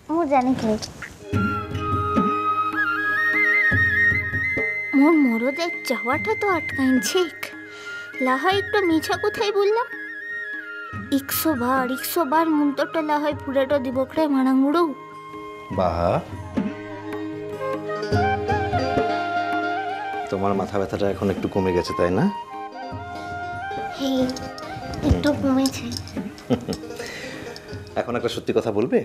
ମୁଁ ଜାଣିଥିଲି মোর মরদের যাওয়াটা তো আটকাইছে লাহা একটু মিছা কোথায় বললাম 100 বার মুন্তটা লাহাই পুরাটা দিবকরে মানাঙ্গুড়ো বাহা তোমার মাথা ব্যথাটা এখন একটু কমে গেছে তাই না? হ্যাঁ একটু কমেছে। এখন একটা সত্যি কথা বলবে?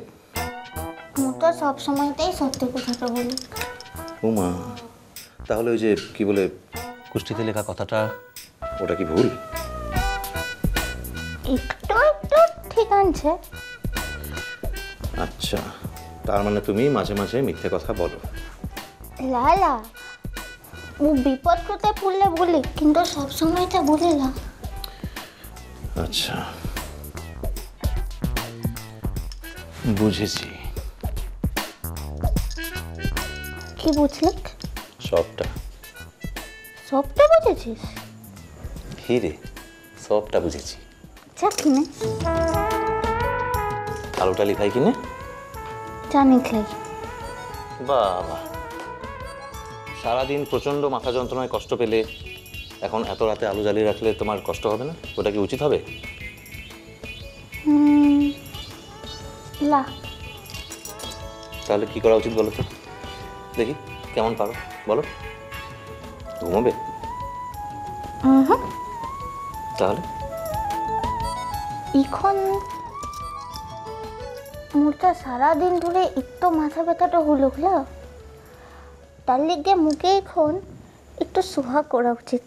মু তো সব সময়তেই সত্যি কথাটা বলি। উমা তাহলে ওই যে কি বলে কুষ্টিতে লেখা কথাটা ওটা কি ভুল? একটু একটু ঠিক আছে। আচ্ছা তার মানে তুমি মাঝে মাঝে মিথ্যে কথা বলো? লালা ও বিপদ করতে পড়লে বলি কিন্তু সব সময়টা বলি না। আচ্ছা বুঝেছি। কি বুঝলি? সবটা। সবটা বুঝেছিস? হিরে সবটা বুঝেছি। চা কিনে আলুটা লিখাই কিনে চা নিখলাই। বাবা সারাদিন প্রচন্ড মাথা যন্ত্রণায় কষ্ট পেলে এখন এত রাতে আলু জ্বালিয়ে রাখলে তোমার কষ্ট হবে না? ওটা কি উচিত হবে? লা তাহলে কি করা উচিত বলো তো দেখি কেমন পারো বলো। ঘুমাবে? তাহলে এখন মোরটা সারাদিন ধরে একটু মাথা ব্যথাটা হলো তার লিগে মুখে এখন একটু সুহাগ করা উচিত।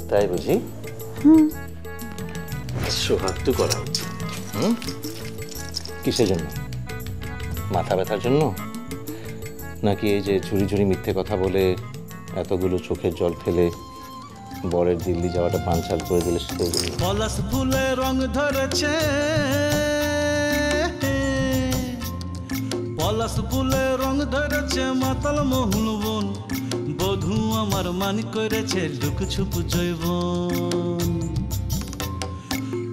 তাই বুঝি? সোহাগ তো করা উচিত। কিসের জন্য? মাথা ব্যথার জন্য নাকি এই যে ঝুড়ি ঝুড়ি মিথ্যে কথা বলে এতগুলো চোখের জল ফেলে বরের দিল্লি যাওয়াটা পাঞ্চাল করে দিলে সেই জন্য? পলাশ ফুলে রং ধরেছে, পলাশ ফুলে রং ধরেছে মাতাল মোহন বন, বধূ আমার মানি করেছে লুক ছুপ জৈবন।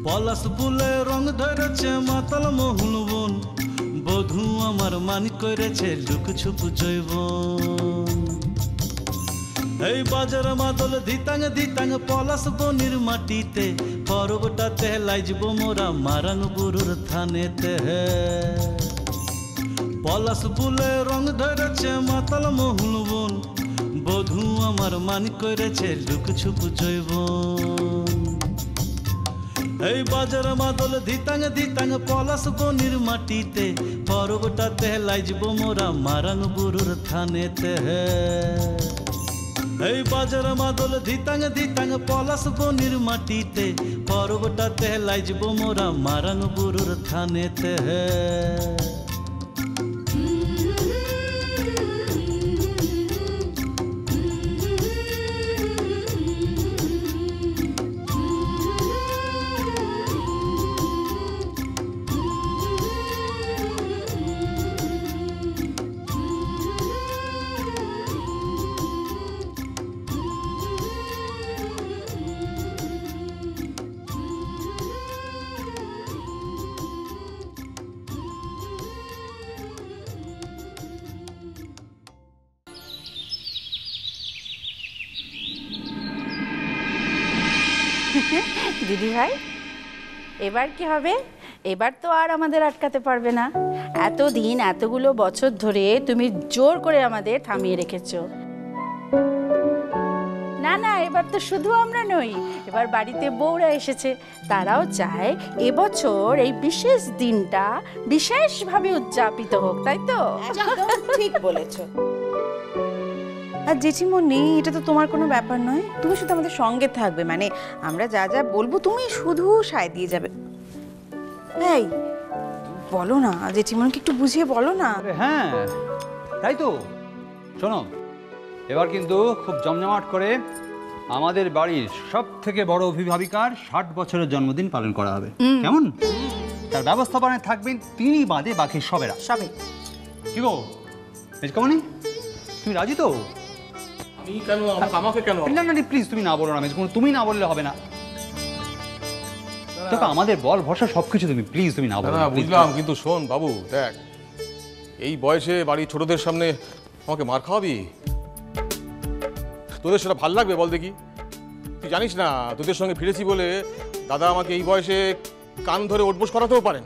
পলাশ ফুলে রং ধরেছে মাতাল মোহন বন, বধূ আমার মানি করেছে লুক ছুপ জৈবন। এই বাজার মাদল ধিতাং ধিতাং পলাশ বনির মাটিতে, পর্বটাতে লাইজব মোরা মারাং বুরুর থানেতে। পলাশ ফুলে রং ধরেছে মাতাল মোহন বন, বধূ আমার মানি করেছে লুক ছুপ জৈবন। এই বাজার মাদল ধিতাং ধিতাং পলাশ বনির মাটিতে, পর্বটাতে লাইজব মোরা মারাং বুরুর থানেতে। এই বাজার মাদল ধিতাং ধিতাং পলাশ বনির মাটিতে, পর্বটাতে লাইজব মোরা মারাং বুরুর থানেতে। দিদি ভাই এবার কি হবে? এবার তো আর আমাদের আটকাতে পারবে না। এতদিন এতগুলো বছর ধরে তুমি জোর করে আমাদের থামিয়ে রেখেছো। না না এবার তো শুধু আমরা নই, এবার বাড়িতে বউরা এসেছে, তারাও চায় এবছর এই বিশেষ দিনটা বিশেষভাবে উদযাপিত হোক, তাই তো? ঠিক বলেছো। আর জেঠিমণি এটা তো তোমার কোনো ব্যাপার নয়, তুমি শুধু আমাদের সঙ্গে থাকবে, মানে আমরা যা যা বলবো তুমি শুধু সায় দিয়ে যাবে। এই বলো না জেঠিমণিকে একটু বুঝিয়ে বলো না। হ্যাঁ তাই তো। শোনো এবার কিন্তু খুব জমজমাট করে আমাদের বাড়ির সব থেকে বড় অভিভাবিকার 60 বছরের জন্মদিন পালন করা হবে, কেমন? তার ব্যবস্থাপনায় থাকবেন তিনি বাদে বাকি সবেরা। সবে কি গো মেজকামণি তুমি রাজি তো? আমি কেন? আমাকে কেন? না না প্লিজ তুমি না বলো না মেজকামণি, তুমি না বললে হবে না। দেখো আমাদের বল ভরসা সবকিছু তুমি প্লিজ তুমি না বলো না বুঝলাম, কিন্তু শোন বাবু, দেখ এই বয়সে বাড়ির ছোটদের সামনে আমাকে মার খাওয়াবি? তোদের সেটা ভাল লাগবে বল দেখি? তুই জানিস না তোদের সঙ্গে ফিরেছি বলে দাদা আমাকে এই বয়সে কান ধরে ওঠবোস করাতেও পারেন।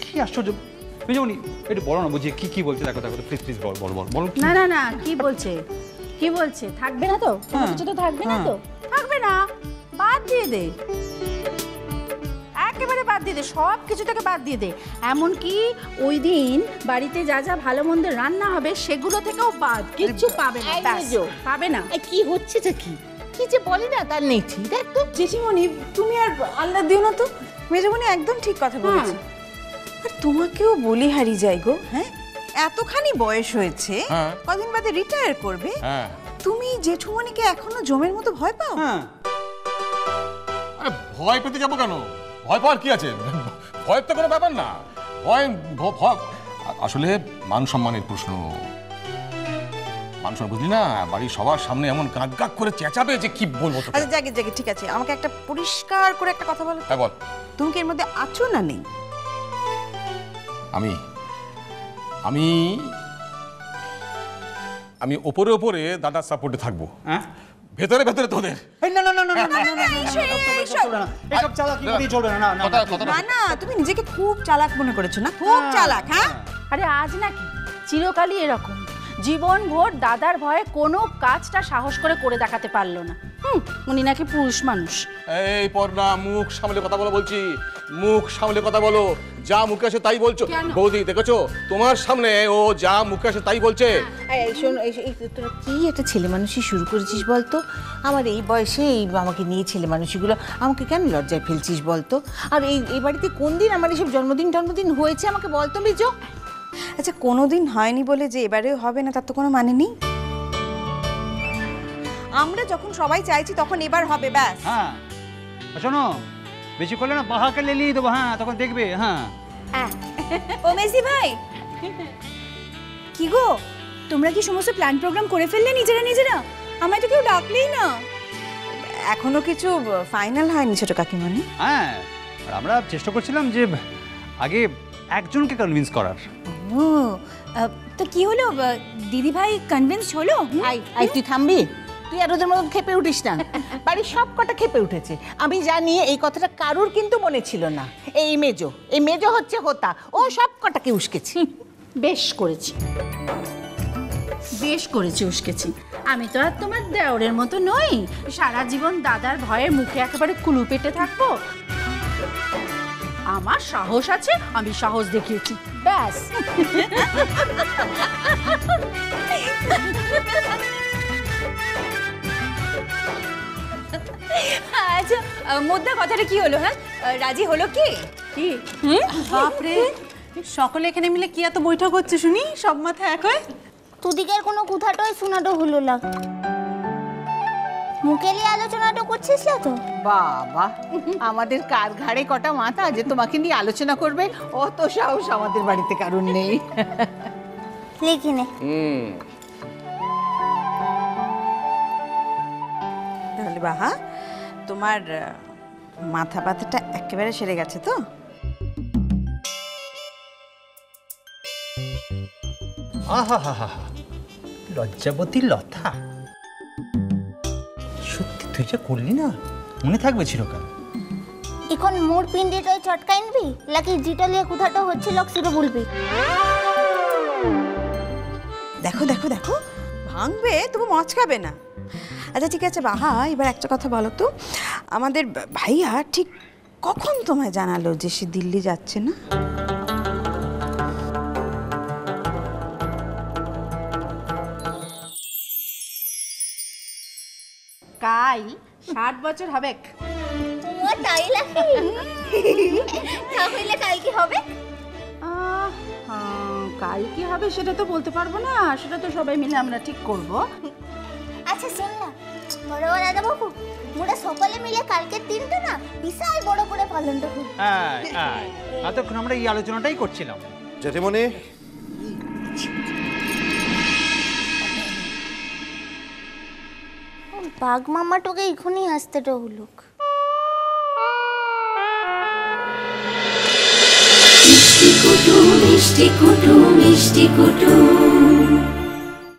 কি আশ্চর্য মেজমনি, একটু বলো না বুঝি কি কি বলছে, দেখো দেখো প্লিজ প্লিজ বল বল বল বল। না না না, কি বলছে কি বলছে? থাকবে না তো? কোনো কিছু তো থাকবে না তো? থাকবে না, বাদ দিয়ে দে, একেবারে বাদ দিয়ে দে, সব কিছু থেকে বাদ দিয়ে দে। এমনকি ওই দিন বাড়িতে যা যা ভালো মন্দ রান্না হবে সেগুলো থেকেও বাদ, কিচ্ছু পাবে না, ব্যাস, পাবে না। কি হচ্ছে কি কি যে বলি না তার নেই ঠিক। দেখ তো জেঠিমণি তুমি আর আল্লাহ দিও না তো, মেজমণি একদম ঠিক কথা বলেছে। আর তোমাকেও বলি হারিয়ে যাই গো, হ্যাঁ এতখানি বয়স হয়েছে, কদিন বাদে রিটায়ার করবে, তুমি জেঠুমণিকে এখনো জমের মতো ভয় পাও? হ্যাঁ আরে ভয় পেতে যাবো কেন? ভয় পাওয়ার কি আছে? ভয়ের তো কোনো ব্যাপার না। ভয় আসলে মান সম্মানের প্রশ্ন। মান সম্মান বুঝলি না, বাড়ির সবার সামনে এমন গাক গাক করে চেঁচাবে যে কি বলবো তোকে। আচ্ছা জাগে জাগে ঠিক আছে, আমাকে একটা পরিষ্কার করে একটা কথা বলো। হ্যাঁ বল। তুমি কি এর মধ্যে আছো না নেই? আমি আমি আমি ওপরে ওপরে দাদার সাপোর্টে থাকবো, হ্যাঁ ভেতরে ভেতরে তোদের। না না না না না এসব চালাকি করে চলবে না। না না না, তুমি নিজেকে খুব চালাক মনে করেছো না? খুব চালাক। হ্যাঁ আরে আজ নাকি চিরকালই এরকম, জীবন ভোর দাদার ভয়ে কোনো কাজটা সাহস করে দেখাতে পারলো না। উনি নাকি পুরুষ মানুষ। এই পর্ণা, মুখ সামলে কথা বলো বলছি, মুখ সামলে কথা বলো। যা মুখে আসে তাই বলছো। বৌদি দেখেছো তোমার সামনে ও যা মুখে আসে তাই বলছে। শোন, তোরা কি একটা ছেলে মানুষই শুরু করেছিস বলতো? আমার এই বয়সে এই আমাকে নিয়ে ছেলে মানুষগুলো আমাকে কেন লজ্জায় ফেলছিস বলতো? আর এই বাড়িতে কোন দিন আমার এসব জন্মদিন হয়েছে আমাকে বলতো মেজো? আচ্ছা কোনোদিন হয়নি বলে যে এবারেও হবে না তার তো কোনো মানে নেই। আমরা যখন সবাই চাইছি তখন এবার হবে, ব্যাস। হ্যাঁ শোনো, বেশি করলে না বাহাকে লেলিয়ে দেবো। হ্যাঁ তখন দেখবে। হ্যাঁ ও মেসি ভাই, কি গো তোমরা কি সমস্ত প্ল্যান প্রোগ্রাম করে ফেললে নিজেরা? আমায় তো কেউ ডাকলেই না। এখনো কিছু ফাইনাল হয়নি ছোট কাকিমণি। হ্যাঁ আর আমরা চেষ্টা করছিলাম যে আগে একজনকে কনভিন্স করার। ও তো কি হলো দিদি ভাই কনভিন্স হলো? আই তুই থামবি? তুই আর ওদের মতন খেপে উঠিস না। বাড়ির সব কটা খেপে উঠেছে। আমি জানি এই কথাটা কারুর কিন্তু মনে ছিল না। এই মেজো হচ্ছে হোতা, ও সব কটাকে উস্কেছি। বেশ করেছি উস্কেছি। আমি তো আর তোমার দেওরের মতো নই, সারা জীবন দাদার ভয়ে মুখে একেবারে কুলু পেটে থাকবো। আমার সাহস আছে, আমি সাহস দেখিয়েছি, ব্যাস। আচ্ছা মোদ্দা কথাটা কি হলো? হ্যাঁ রাজি হলো কি? বাপরে, সকলে এখানে মিলে কি এত বৈঠক হচ্ছে শুনি? সব মাথা এক হয়? তোদিকের কোনো কথাটাই শোনাটা হলো না। মুখে নিয়ে আলোচনাটা করছিস না তো? বাবা, আমাদের কার ঘাড়ে কটা মাথা যে তোমাকে নিয়ে আলোচনা করবে? অত সাহস আমাদের বাড়িতে কারণ নেই। লিখি নে। তাহলে বাহা, তোমার মাথা ব্যথাটা একেবারে সেরে গেছে তো? আহা হা হা, লজ্জাবতী লতা, সত্যি তুই যা করলি না মনে থাকবে চিরকাল। এখন মোর পিন্ডিটাই চটকাইনবি নাকি যেটা লিয়ে কথাটা হচ্ছিল সেটা বলবি? দেখো দেখো দেখো, ভাঙবে তবু মচকাবে না। আচ্ছা ঠিক আছে বাহা, এবার একটা কথা বলো তো, আমাদের ভাইয়া ঠিক কখন তোমায় জানালো যে সে দিল্লি যাচ্ছে না? কাল 60 বছর হবে। তোমার তাই লাগে? তাহলে কাল কি হবে? কাল কি হবে সেটা তো বলতে পারবো না, সেটা তো সবাই মিলে আমরা ঠিক করব। আচ্ছা শোন না বড় দাদা বাবু, মোরা সকলে মিলে কালকের দিনটা না বিশাল বড় করে পালনটা করি। হ্যাঁ হ্যাঁ, এতক্ষণ আমরা এই আলোচনাটাই করছিলাম। জেঠিমণি, বাঘ মামা তোকে এখনই আসতে হলুক। মিষ্টি কুটু মিষ্টি কুটু মিষ্টি কুটু